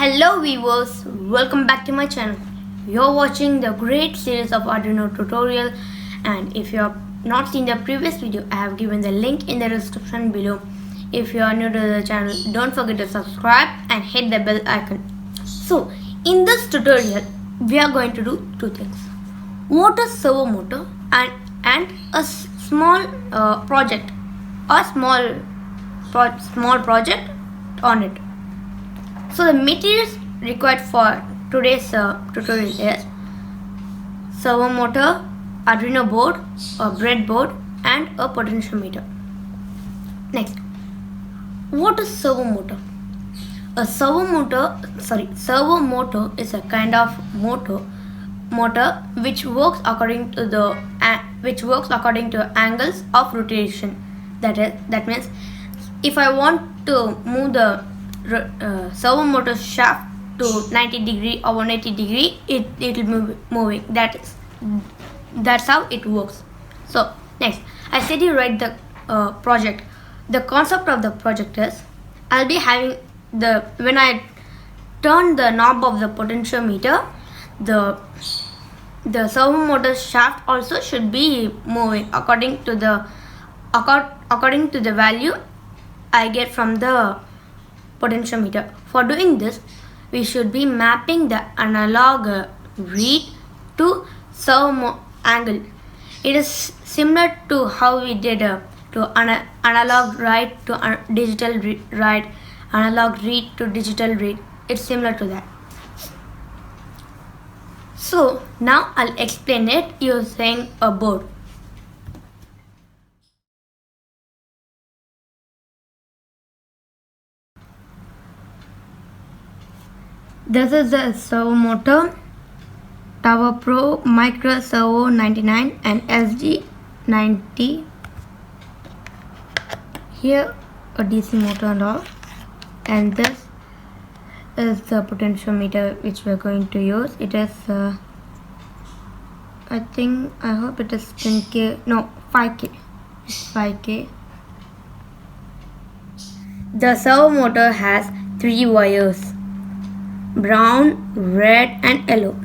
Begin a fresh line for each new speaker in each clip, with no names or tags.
Hello viewers, welcome back to my channel. You're watching the great series of Arduino tutorial, and if you have not seen the previous video, I have given the link in the description below. If you are new to the channel, don't forget to subscribe and hit the bell icon. So in this tutorial, we are going to do two things. Motor servo motor and a small project, a small project on it. So the materials required for today's tutorial is servo motor, Arduino board, a breadboard and a potentiometer. Next, what is servo motor? A servo motor is a kind of motor which works according to angles of rotation. That means if I want to move the servo motor shaft to 90 degree or 180 degree, it will be moving. That's how it works. So next, I said you write the project. The concept of the project is I'll be having when I turn the knob of the potentiometer, the servo motor shaft also should be moving according to the value I get from the potentiometer. For doing this, we should be mapping the analog read to servo angle. It is similar to how we did to analog write to digital write, analog read to digital read. It's similar to that. So now I'll explain it using a board. This is the servo motor, Tower Pro Micro Servo 99 and SG 90. Here a DC motor and all, and this is the potentiometer which we are going to use. It is I hope it is 10K, no 5K. It's 5K. The servo motor has 3 wires: brown, red and yellow.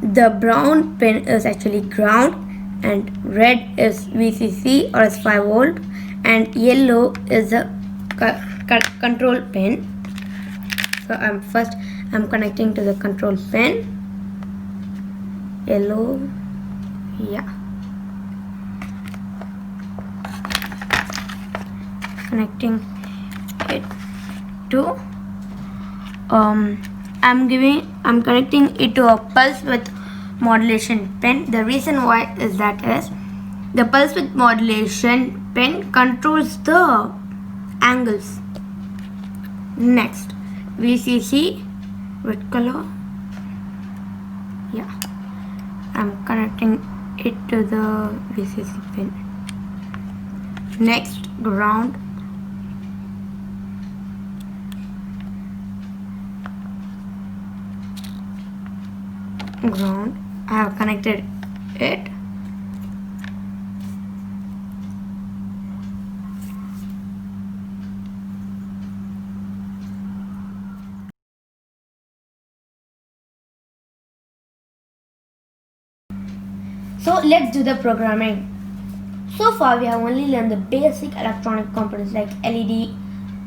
The brown pin is actually ground and red is VCC or is 5 volt and yellow is a control pin. So I'm connecting to the control pin. Yellow, yeah. Connecting it to I'm connecting it to a pulse width modulation pin. The reason why is the pulse width modulation pin controls the angles. Next, VCC, red color. Yeah, I'm connecting it to the VCC pin. Next, ground. I have connected it. So let's do the programming. So far we have only learned the basic electronic components like LED,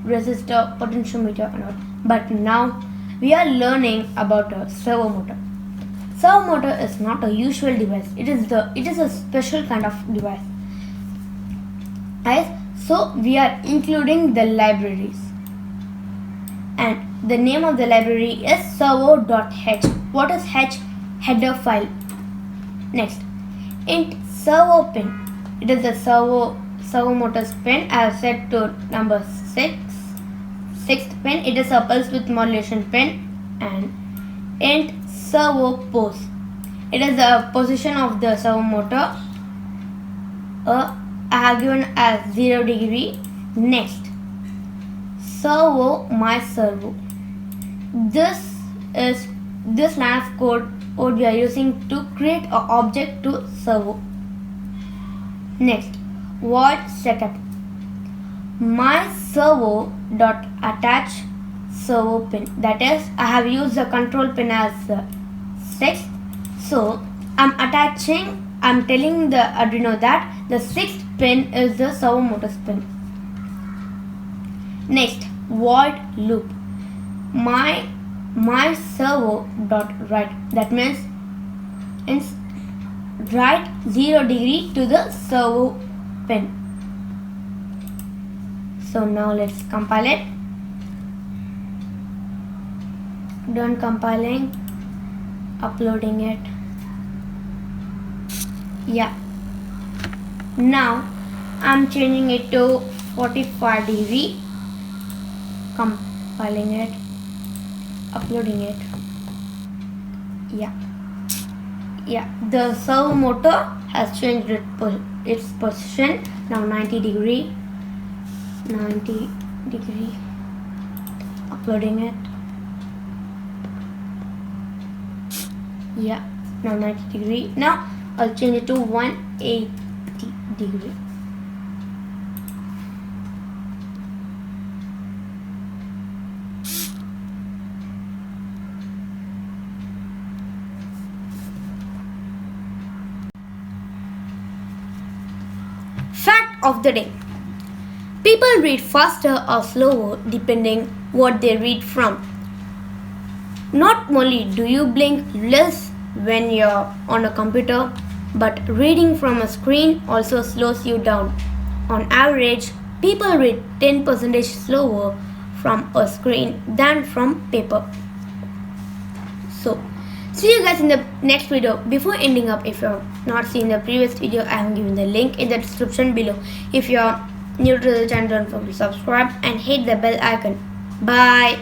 resistor, potentiometer and all. But now we are learning about a servo motor. Servo motor is not a usual device. It is a special kind of device. So we are including the libraries, and the name of the library is servo.h. What is h? Header file. Next, int servo pin. It is a servo motor's pin. I have set to number 6th pin. It is a pulse width modulation pin. And int servo pose. It is the position of the servo motor. I have given as 0 degree. Next, servo my servo. This line of code we are using to create an object to servo. Next, void setup. My servo dot attach servo pin. That is, I have used the control pin as 6. So I'm telling the Arduino that the 6th pin is the servo motor pin. Next, void loop. My servo dot write. That means write 0 degree to the servo pin. So now let's compile it. Done compiling, uploading it. Yeah. Now I'm changing it to 45 degree. Compiling it, uploading it. Yeah, the servo motor has changed its position. Now 90 degree, uploading it. Yeah, now 90 degree. Now I'll change it to 180 degree. Fact of the day. People read faster or slower depending what they read from. Not only do you blink less when you're on a computer, but reading from a screen also slows you down. On average, people read 10% slower from a screen than from paper. So, see you guys in the next video. Before ending up, if you're not seen the previous video, I have given the link in the description below. If you're new to the channel, don't forget to subscribe and hit the bell icon. Bye.